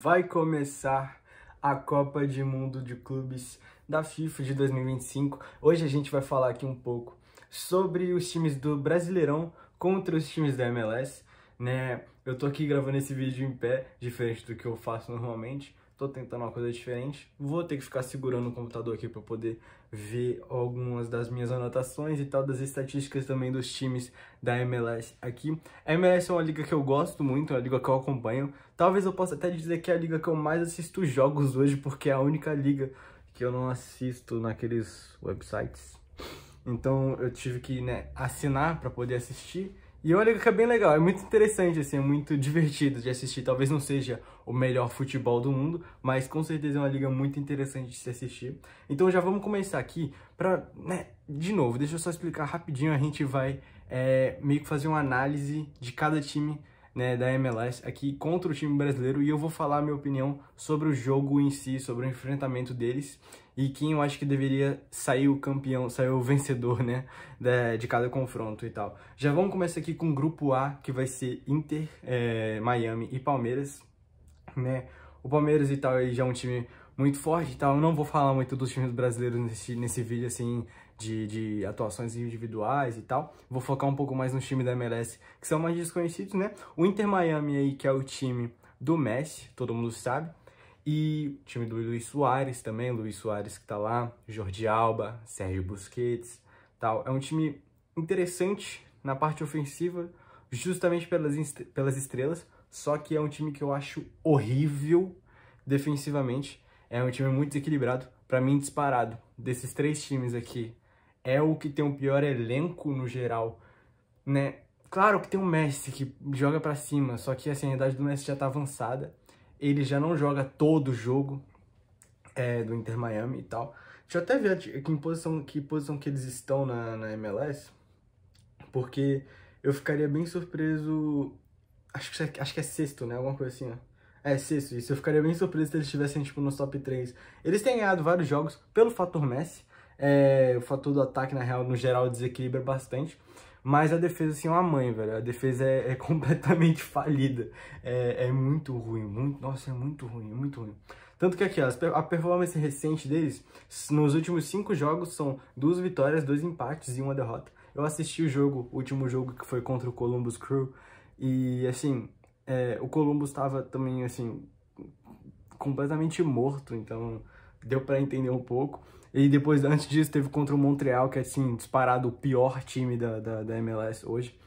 Vai começar a Copa do Mundo de Clubes da FIFA de 2025. Hoje a gente vai falar aqui um pouco sobre os times do Brasileirão contra os times da MLS, né? Eu tô aqui gravando esse vídeo em pé, diferente do que eu faço normalmente. Tô tentando uma coisa diferente. Vou ter que ficar segurando o computador aqui para poder ver algumas das minhas anotações e tal, das estatísticas também dos times da MLS aqui. A MLS é uma liga que eu gosto muito, é uma liga que eu acompanho. Talvez eu possa até dizer que é a liga que eu mais assisto jogos hoje, porque é a única liga que eu não assisto naqueles websites. Então eu tive que, assinar para poder assistir. E é uma liga que é bem legal, é muito interessante, assim, é muito divertido de assistir. Talvez não seja o melhor futebol do mundo, mas com certeza é uma liga muito interessante de se assistir. Então já vamos começar aqui pra, de novo, deixa eu só explicar rapidinho, a gente vai meio que fazer uma análise de cada time, da MLS aqui contra o time brasileiro, e eu vou falar a minha opinião sobre o jogo em si, sobre o enfrentamento deles e quem eu acho que deveria sair o campeão, sair o vencedor, de cada confronto e tal. Já vamos começar aqui com o grupo A, que vai ser Inter, Miami e Palmeiras, O Palmeiras e tal aí já é um time muito forte e tal. Eu não vou falar muito dos times brasileiros nesse vídeo, assim, de atuações individuais e tal. Vou focar um pouco mais no time da MLS, que são mais desconhecidos, O Inter Miami aí, que é o time do Messi, todo mundo sabe. E o time do Luis Suárez também, Luis Suárez que tá lá, Jordi Alba, Sérgio Busquets, tal. É um time interessante na parte ofensiva, justamente pelas estrelas, só que é um time que eu acho horrível defensivamente. É um time muito desequilibrado, pra mim disparado. Desses três times aqui, é o que tem o pior elenco no geral, Claro que tem o Messi que joga pra cima, só que assim, a idade do Messi já tá avançada. Ele já não joga todo o jogo do Inter Miami e tal. Deixa eu até ver aqui que posição que eles estão na MLS, porque eu ficaria bem surpreso. Acho que é sexto, Alguma coisa assim, ó. É, sexto, isso. Eu ficaria bem surpreso se eles estivessem, tipo, nos top 3. Eles têm ganhado vários jogos pelo fator Messi. O fator do ataque, na real, no geral, desequilibra bastante. Mas a defesa, assim, é uma mãe, velho. A defesa é completamente falida. É muito ruim, nossa, é muito ruim, é muito ruim. Tanto que aqui, ó, a performance recente deles, nos últimos 5 jogos, são 2 vitórias, 2 empates e 1 derrota. Eu assisti o último jogo que foi contra o Columbus Crew. E, assim, o Columbus estava também, assim, completamente morto, então deu pra entender um pouco. E depois, antes disso, teve contra o Montreal, que é, assim, disparado o pior time da MLS hoje.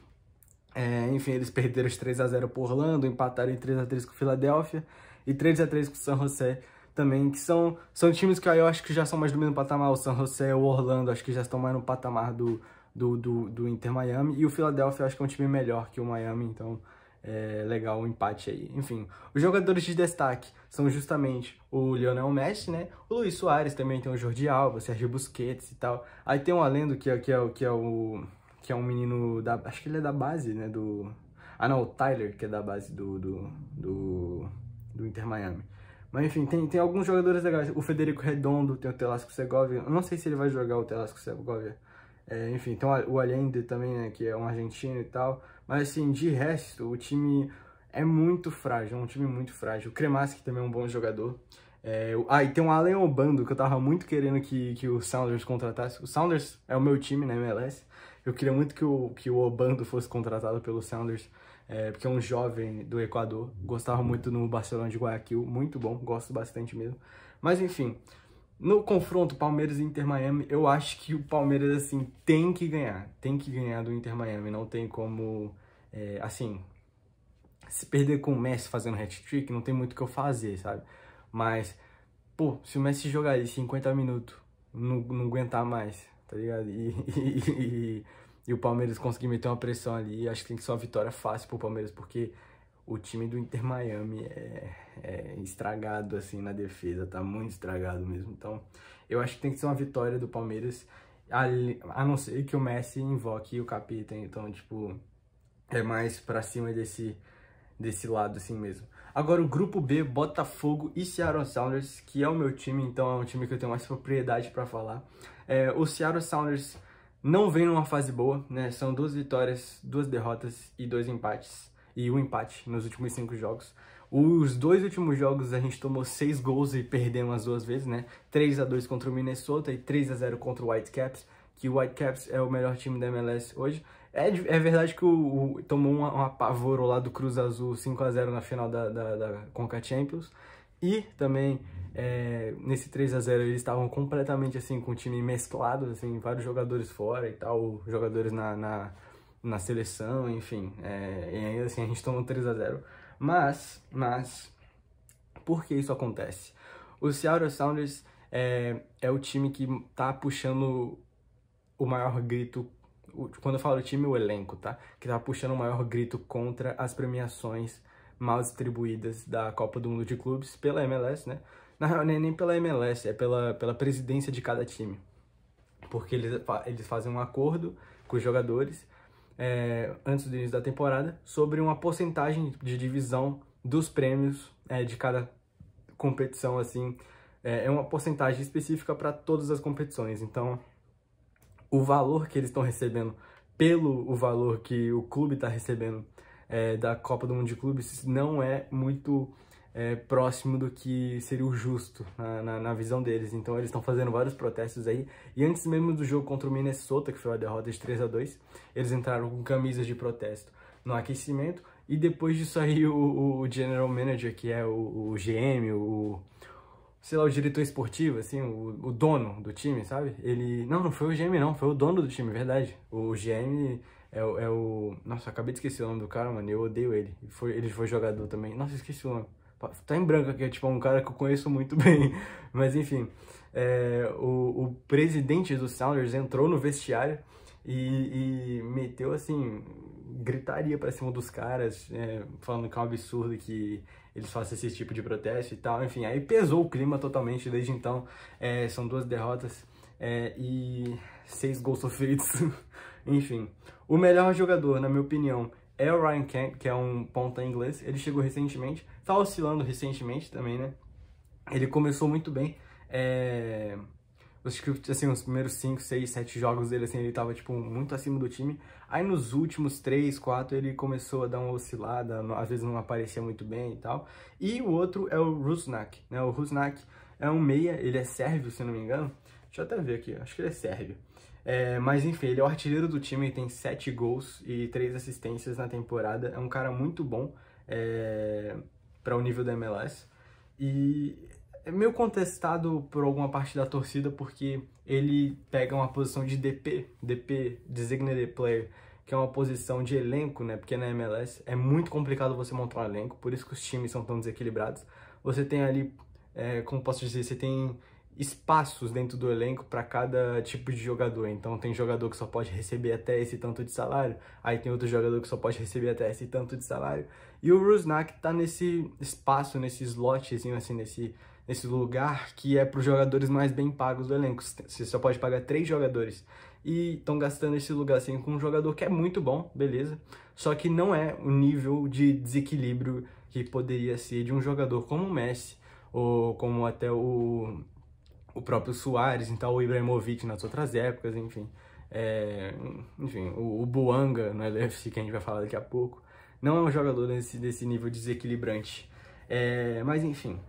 Enfim, eles perderam os 3-0 por Orlando, empataram em 3-3 com o Philadelphia e 3-3 com o San José também, que são times que eu acho que já são mais do mesmo patamar. O San José e o Orlando acho que já estão mais no patamar do Inter Miami, e o Philadelphia acho que é um time melhor que o Miami, então é legal o empate aí. Enfim, os jogadores de destaque são justamente o Lionel Messi, O Luis Suárez também, tem o Jordi Alba, o Sérgio Busquets e tal. Aí tem um além que é um menino acho que ele é da base, Ah não, o Tyler, que é da base do Inter Miami. Mas enfim, tem alguns jogadores legais. O Federico Redondo, tem o Telasco Segovia. Eu não sei se ele vai jogar o Telasco Segovia. Enfim, tem o Allende também, que é um argentino e tal. Mas assim, de resto, o time é muito frágil, é um time muito frágil. O Cremaschi também é um bom jogador. E tem o Allen Obando, que eu tava muito querendo que o Sounders contratasse. O Sounders é o meu time na MLS. Eu queria muito que o Obando fosse contratado pelo Sounders, porque é um jovem do Equador. Gostava muito no Barcelona de Guayaquil, muito bom, gosto bastante mesmo. Mas enfim, no confronto Palmeiras e Inter Miami, eu acho que o Palmeiras, assim, tem que ganhar do Inter Miami. Não tem como, assim, se perder com o Messi fazendo hat-trick, não tem muito o que eu fazer, sabe? Mas, pô, se o Messi jogar aí 50 minutos, não aguentar mais, tá ligado? E o Palmeiras conseguir meter uma pressão ali, acho que tem que ser uma vitória fácil pro Palmeiras, porque o time do Inter Miami é estragado, assim, na defesa, tá muito estragado mesmo. Então, eu acho que tem que ser uma vitória do Palmeiras, a não ser que o Messi invoque o capita. Então, tipo, é mais pra cima desse lado, assim mesmo. Agora, o grupo B, Botafogo e Seattle Sounders, que é o meu time, então é um time que eu tenho mais propriedade pra falar. O Seattle Sounders não vem numa fase boa, São 2 vitórias, 2 derrotas e 2 empates. E um empate nos últimos 5 jogos. Os 2 últimos jogos a gente tomou 6 gols e perdemos as 2 vezes, né? 3-2 contra o Minnesota e 3-0 contra o Whitecaps, que o Whitecaps é o melhor time da MLS hoje. É verdade que tomou um apavoro lá do Cruz Azul 5-0 na final da Conca Champions. E também, nesse 3-0, eles estavam completamente assim, com o time mesclado, assim, vários jogadores fora e tal, jogadores na seleção, enfim. E ainda assim a gente tomou 3-0. Mas, por que isso acontece? O Seattle Sounders é o time que tá puxando o maior grito. Quando eu falo time, o elenco, tá? Que tá puxando o maior grito contra as premiações mal distribuídas da Copa do Mundo de Clubes pela MLS, né? Na real, nem pela MLS, é pela presidência de cada time. Porque eles fazem um acordo com os jogadores antes do início da temporada sobre uma porcentagem de divisão dos prêmios de cada competição, assim. É uma porcentagem específica para todas as competições. Então, o valor que eles estão recebendo pelo valor que o clube está recebendo da Copa do Mundo de Clubes não é muito próximo do que seria o justo na visão deles. Então eles estão fazendo vários protestos aí. E antes mesmo do jogo contra o Minnesota, que foi a derrota de 3-2, eles entraram com camisas de protesto no aquecimento. E depois disso aí o General Manager, que é o GM, sei lá, o diretor esportivo, assim, o dono do time, sabe? Ele... Não foi o GM não, foi o dono do time, verdade. O GM é o... Nossa, acabei de esquecer o nome do cara, mano, eu odeio ele. Ele foi jogador também. Nossa, esqueci o nome. Tá em branco aqui, é tipo um cara que eu conheço muito bem. Mas enfim, o presidente do Sounders entrou no vestiário e meteu, assim, gritaria pra cima dos caras, falando que é um absurdo que eles façam esse tipo de protesto e tal. Enfim, aí pesou o clima totalmente desde então. São 2 derrotas e 6 gols sofridos. Enfim, o melhor jogador, na minha opinião, é o Ryan Kent, que é um ponta inglês. Ele chegou recentemente, tá oscilando recentemente também, né? Ele começou muito bem. Acho que, assim, os primeiros 5, 6, 7 jogos dele, assim, ele tava, tipo, muito acima do time. Aí nos últimos 3, 4, ele começou a dar uma oscilada, às vezes não aparecia muito bem e tal. E o outro é o Rusnak, né? O Rusnak é um meia, ele é sérvio, se não me engano. Deixa eu até ver aqui, acho que ele é sérvio. Mas enfim, ele é o artilheiro do time, ele tem 7 gols e 3 assistências na temporada. É um cara muito bom para o nível da MLS. E é meio contestado por alguma parte da torcida porque ele pega uma posição de DP, Designated Player, que é uma posição de elenco, né? Porque na MLS é muito complicado você montar um elenco, por isso que os times são tão desequilibrados. Você tem ali, como posso dizer, você tem espaços dentro do elenco para cada tipo de jogador. Então tem jogador que só pode receber até esse tanto de salário, aí tem outro jogador que só pode receber até esse tanto de salário. E o Rusnak tá nesse espaço, nesse slotzinho, assim, nesse lugar que é para os jogadores mais bem pagos do elenco. Você só pode pagar 3 jogadores. E estão gastando esse lugar assim com um jogador que é muito bom, beleza. Só que não é o nível de desequilíbrio que poderia ser de um jogador como o Messi, ou como até o próprio Suárez, então o Ibrahimovic nas outras épocas, enfim. Enfim, o Buanga no LFC, que a gente vai falar daqui a pouco, não é um jogador desse nível desequilibrante. Mas enfim.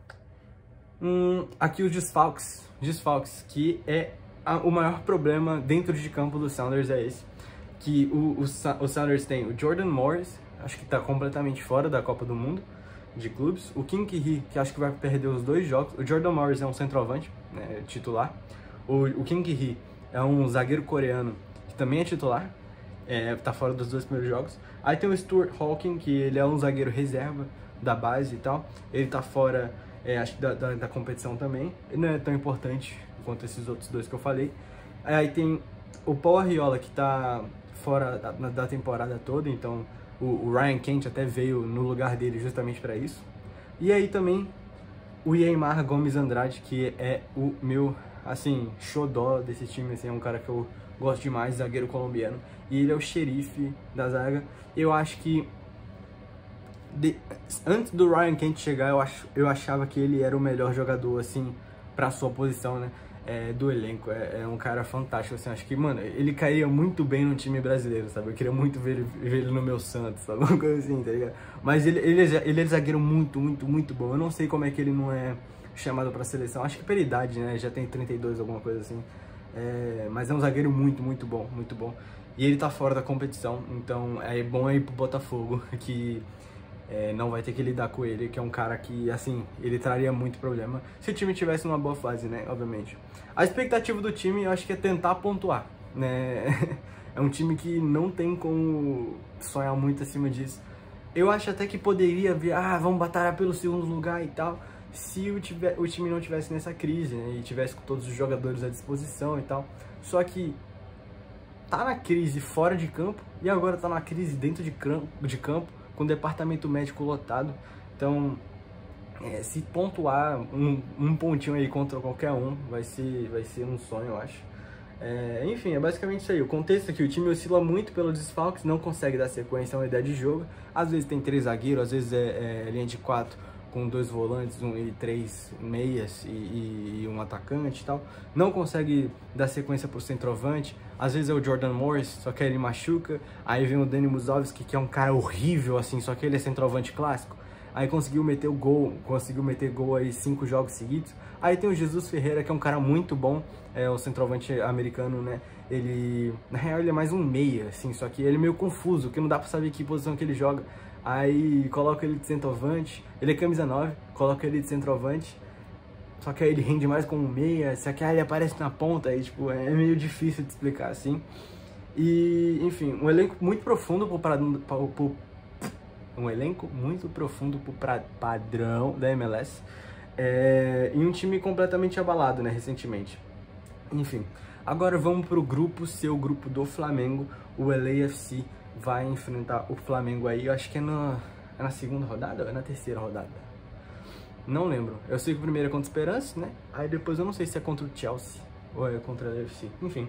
Aqui os desfalques, que é o maior problema dentro de campo do Sounders é esse. Que o Sounders tem o Jordan Morris, acho que está completamente fora da Copa do Mundo de clubes. O Kim Ki-hee, que acho que vai perder os 2 jogos. O Jordan Morris é um centroavante, né, titular. O Kim Ki-hee é um zagueiro coreano que também é titular. Tá fora dos 2 primeiros jogos. Aí tem o Stuart Hawking, que ele é um zagueiro reserva da base e tal. Ele tá fora, acho que da competição também. Ele não é tão importante quanto esses outros 2 que eu falei. Aí tem o Paul Arriola, que tá fora da temporada toda, então o Ryan Kent até veio no lugar dele justamente para isso. E aí também o Yeimar Gomes Andrade, que é o meu, assim, xodó desse time, assim, é um cara que eu gosto demais, zagueiro colombiano. E ele é o xerife da zaga. Eu acho que antes do Ryan Kent chegar, eu achava que ele era o melhor jogador, assim, pra sua posição, né? do elenco. É um cara fantástico, assim, acho que, mano, ele cairia muito bem no time brasileiro, sabe? Eu queria muito ver ele no meu Santos, sabe? Alguma coisa assim, tá ligado? Mas ele é zagueiro muito, muito, muito bom. Eu não sei como é que ele não é chamado pra seleção. Acho que pela idade, né? Já tem 32, alguma coisa assim. Mas é um zagueiro muito, muito bom, muito bom. E ele tá fora da competição, então é bom ir pro Botafogo, que não vai ter que lidar com ele, que é um cara que, assim, ele traria muito problema se o time tivesse numa boa fase, né, obviamente. A expectativa do time, eu acho que é tentar pontuar, né, é um time que não tem como sonhar muito acima disso. Eu acho até que poderia vir, vamos batalhar pelo segundo lugar e tal, se o time não tivesse nessa crise, né, e tivesse com todos os jogadores à disposição e tal. Só que tá na crise fora de campo e agora tá na crise dentro de campo, com o departamento médico lotado. Então, se pontuar um pontinho aí contra qualquer um, vai ser um sonho, eu acho. Enfim, é basicamente isso aí. O contexto é que o time oscila muito pelos desfalques, não consegue dar sequência a uma ideia de jogo. Às vezes tem 3 zagueiros, às vezes é linha de 4 com 2 volantes e 3 meias e um atacante e tal. Não consegue dar sequência pro centroavante. Às vezes é o Jordan Morris, só que ele machuca. Aí vem o Dani Musovski, que é um cara horrível, assim, só que ele é centroavante clássico. Aí conseguiu meter gol aí 5 jogos seguidos. Aí tem o Jesus Ferreira, que é um cara muito bom, o centroavante americano, né? Ele, na real, ele é mais um meia, assim, só que ele é meio confuso, que não dá pra saber que posição que ele joga. Aí coloca ele de centroavante, ele é camisa 9, coloca ele de centroavante, só que aí ele rende mais como meia, só que aí ele aparece na ponta, aí tipo, é meio difícil de explicar assim. E, enfim, um elenco muito profundo pro padrão da MLS, e um time completamente abalado, né, recentemente. Enfim, agora vamos pro grupo C, o grupo do Flamengo. O LAFC vai enfrentar o Flamengo aí, eu acho que é na segunda rodada ou é na terceira rodada? Não lembro. Eu sei que o primeiro é contra o Esperance, né? Aí depois eu não sei se é contra o Chelsea ou é contra o LAFC. Enfim,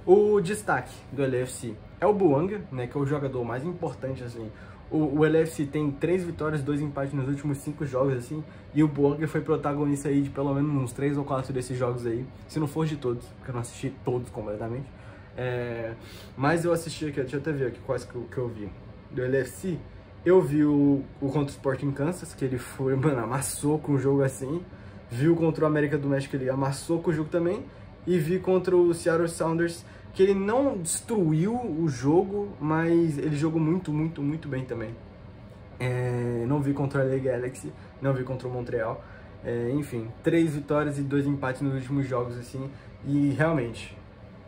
o destaque do LAFC é o Bouanga, né? Que é o jogador mais importante, assim. O LAFC tem 3 vitórias, 2 empates nos últimos 5 jogos, assim. E o Bouanga foi protagonista aí de pelo menos uns 3 ou 4 desses jogos aí. Se não for de todos, porque eu não assisti todos completamente. Mas eu assisti aqui, deixa eu até ver aqui quais que eu vi. Do LAFC, eu vi o contra o Sporting Kansas, que ele foi, mano, amassou com o jogo assim. Vi o contra o América do México, ele amassou com o jogo também. E vi contra o Seattle Sounders, que ele não destruiu o jogo, mas ele jogou muito, muito, muito bem também. Não vi contra a LA Galaxy, não vi contra o Montreal. Enfim, 3 vitórias e 2 empates nos últimos jogos, assim. E realmente,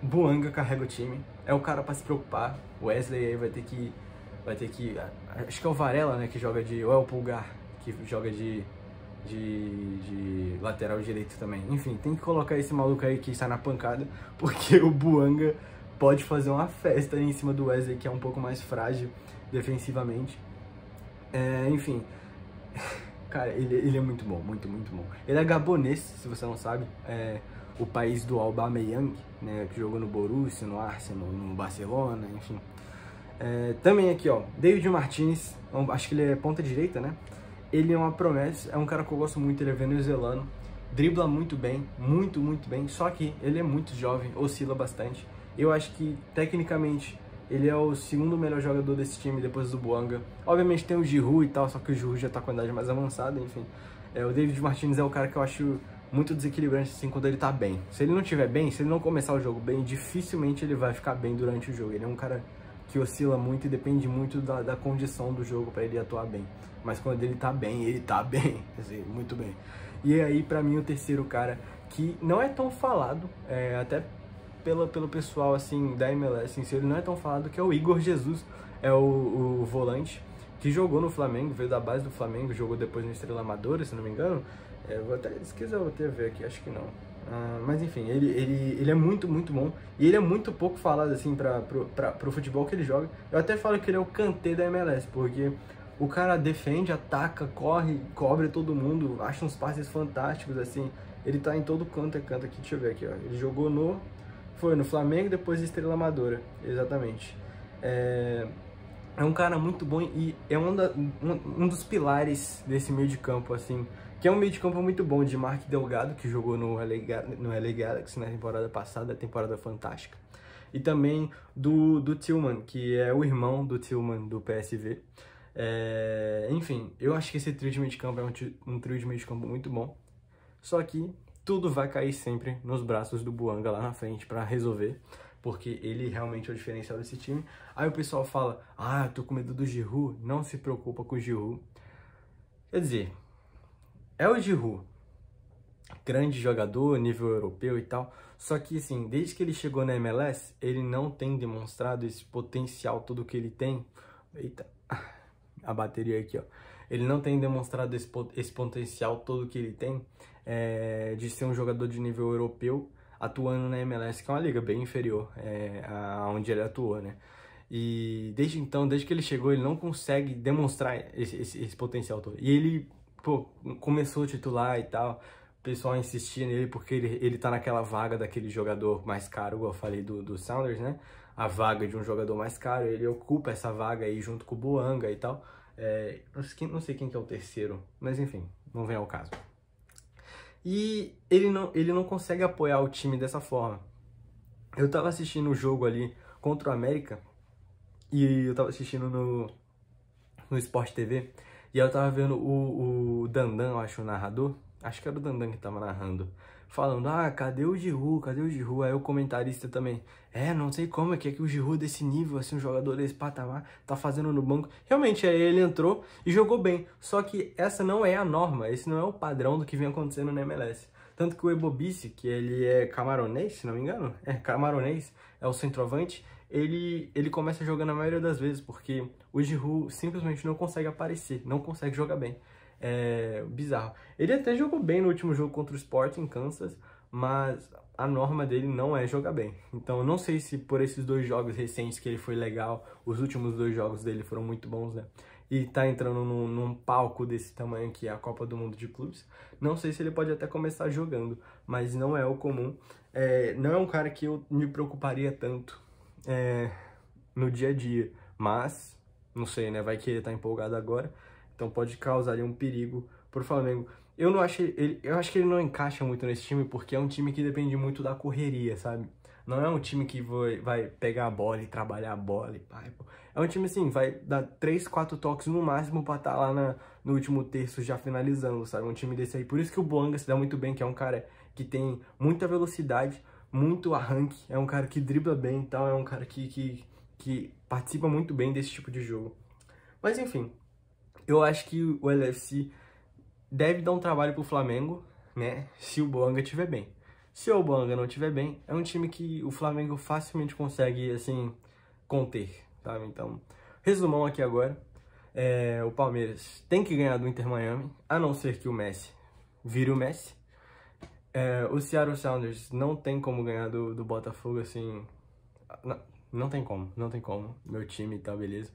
Bouanga carrega o time, é o cara pra se preocupar. O Wesley aí vai ter que acho que é o Varela, né, que joga ou é o Pulgar, que joga de lateral direito também. Enfim, tem que colocar esse maluco aí que está na pancada, porque o Bouanga pode fazer uma festa em cima do Wesley, que é um pouco mais frágil defensivamente. Enfim, cara, ele é muito bom, muito, muito bom. Ele é gabonês, se você não sabe, o país do Aubameyang, né, que jogou no Borussia, no Arsenal, no Barcelona, enfim. Também aqui, ó, David Martinez, acho que ele é ponta direita, né? Ele é uma promessa, é um cara que eu gosto muito, ele é venezuelano, dribla muito bem, muito, muito bem, só que ele é muito jovem, oscila bastante. Eu acho que, tecnicamente, ele é o segundo melhor jogador desse time depois do Bouanga. Obviamente tem o Giroud e tal, só que o Giroud já tá com a idade mais avançada, enfim. O David Martinez é o cara que eu acho muito desequilibrante, assim, quando ele tá bem. Se ele não estiver bem, se ele não começar o jogo bem, dificilmente ele vai ficar bem durante o jogo. Ele é um cara que oscila muito e depende muito da condição do jogo para ele atuar bem. Mas quando ele tá bem, assim, muito bem. E aí, pra mim, o terceiro cara, que não é tão falado, até pelo pessoal, assim, da MLS, assim, ele não é tão falado, que é o Igor Jesus, é o volante, que jogou no Flamengo, veio da base do Flamengo, jogou depois no Estrela Amadora, se não me engano. Vou até, se quiser, eu vou até ver aqui, acho que não. Mas enfim, ele é muito, muito bom. E ele é muito pouco falado, assim, pro futebol que ele joga. Eu até falo que ele é o Kanté da MLS, porque o cara defende, ataca, corre, cobre todo mundo, acha uns passes fantásticos, assim. Ele tá em todo canto aqui, deixa eu ver aqui, ó. Ele jogou foi no Flamengo, depois Estrela Amadora, exatamente. É um cara muito bom e é um dos pilares desse meio de campo, assim, que é um meio de campo muito bom de Mark Delgado, que jogou no LA Galaxy na temporada passada, temporada fantástica. E também do Tillman, que é o irmão do Tillman do PSV. Enfim, eu acho que esse trio de meio de campo é um trio de meio de campo muito bom. Só que tudo vai cair sempre nos braços do Bouanga lá na frente para resolver, porque ele realmente é o diferencial desse time. Aí o pessoal fala, eu tô com medo do Giroud. Não se preocupa com o Giroud. Quer dizer, é o Giroud, grande jogador, nível europeu e tal. Só que, assim, desde que ele chegou na MLS, ele não tem demonstrado esse potencial todo que ele tem. Eita, a bateria aqui, ó. Ele não tem demonstrado esse potencial todo que ele tem de ser um jogador de nível europeu atuando na MLS, que é uma liga bem inferior a onde ele atuou, né? E desde então, desde que ele chegou, ele não consegue demonstrar esse potencial todo. E ele, começou a titular e tal. O pessoal insistia nele porque ele tá naquela vaga daquele jogador mais caro, igual eu falei do Sounders, né? A vaga de um jogador mais caro, ele ocupa essa vaga aí junto com o Bouanga e tal. Não sei quem que é o terceiro, mas enfim, não vem ao caso. E ele não consegue apoiar o time dessa forma. Eu tava assistindo o jogo ali contra o América, e eu tava assistindo no Sport TV, e eu tava vendo o Dandan, eu acho, o narrador. Acho que era o Dandan que tava narrando, falando, cadê o Giroud, cadê o Giroud? Aí o comentarista também, não sei como é que o Giroud desse nível, assim, um jogador desse patamar, tá fazendo no banco. Realmente, aí ele entrou e jogou bem, só que essa não é a norma, esse não é o padrão do que vem acontecendo na MLS. Tanto que o Ebobici, que ele é camaronês, se não me engano, camaronês, é o centroavante, ele começa jogando a maioria das vezes, porque o Giroud simplesmente não consegue aparecer, não consegue jogar bem. Bizarro. Ele até jogou bem no último jogo contra o Sporting Kansas, mas a norma dele não é jogar bem. Então eu não sei se por esses 2 jogos recentes que ele foi legal, os últimos 2 jogos dele foram muito bons, né? E tá entrando num palco desse tamanho que é a Copa do Mundo de Clubes. Não sei se ele pode até começar jogando, mas não é o comum. Não é um cara que eu me preocuparia tanto no dia a dia, mas não sei, né? Vai que ele tá empolgado agora. Então pode causar ali um perigo pro Flamengo. Eu acho que ele não encaixa muito nesse time, porque é um time que depende muito da correria, sabe? Não é um time que vai pegar a bola e trabalhar a bola e pá. É um time assim, vai dar 3, 4 toques no máximo pra estar lá no último terço já finalizando, sabe? Um time desse aí. Por isso que o Bouanga se dá muito bem, que é um cara que tem muita velocidade, muito arranque, é um cara que dribla bem e tal, é um cara que participa muito bem desse tipo de jogo. Mas enfim, eu acho que o LFC deve dar um trabalho pro Flamengo, né? Se o Bouanga estiver bem. Se o Bouanga não estiver bem, é um time que o Flamengo facilmente consegue, assim, conter, tá? Então, resumão aqui agora. O Palmeiras tem que ganhar do Inter Miami, a não ser que o Messi vire o Messi. O Seattle Sounders não tem como ganhar do Botafogo, assim... Não tem como. Meu time tá, beleza.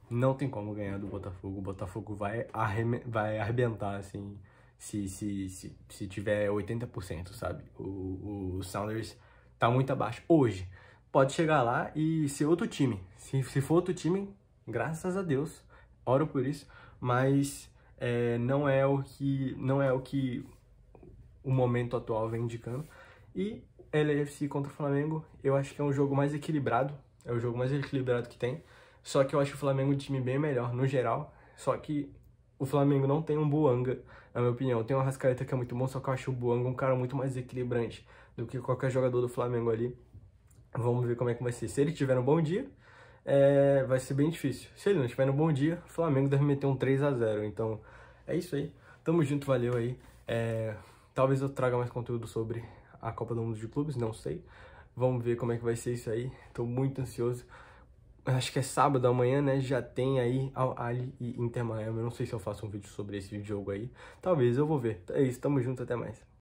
Não tem como ganhar do Botafogo. O Botafogo vai arrebentar, assim, se tiver 80%, sabe? O Sounders tá muito abaixo. Hoje, pode chegar lá e ser outro time. Se for outro time, graças a Deus, oro por isso. Mas não é o que o momento atual vem indicando. E LFC contra o Flamengo, eu acho que é um jogo mais equilibrado. É o jogo mais equilibrado que tem. Só que eu acho o Flamengo um time bem melhor, no geral. Só que o Flamengo não tem um Bouanga, na minha opinião. Tem um Arrascaeta que é muito bom, só que eu acho o Bouanga um cara muito mais equilibrante do que qualquer jogador do Flamengo ali. Vamos ver como é que vai ser. Se ele tiver um bom dia, vai ser bem difícil. Se ele não tiver um bom dia, o Flamengo deve meter um 3-0. Então, é isso aí. Tamo junto, valeu aí. Talvez eu traga mais conteúdo sobre a Copa do Mundo de Clubes, não sei. Vamos ver como é que vai ser isso aí. Tô muito ansioso. Acho que é sábado amanhã, né? Já tem aí Al Ahly e Inter Miami. Eu não sei se eu faço um vídeo sobre esse jogo aí. Talvez, eu vou ver. É isso, tamo junto, até mais.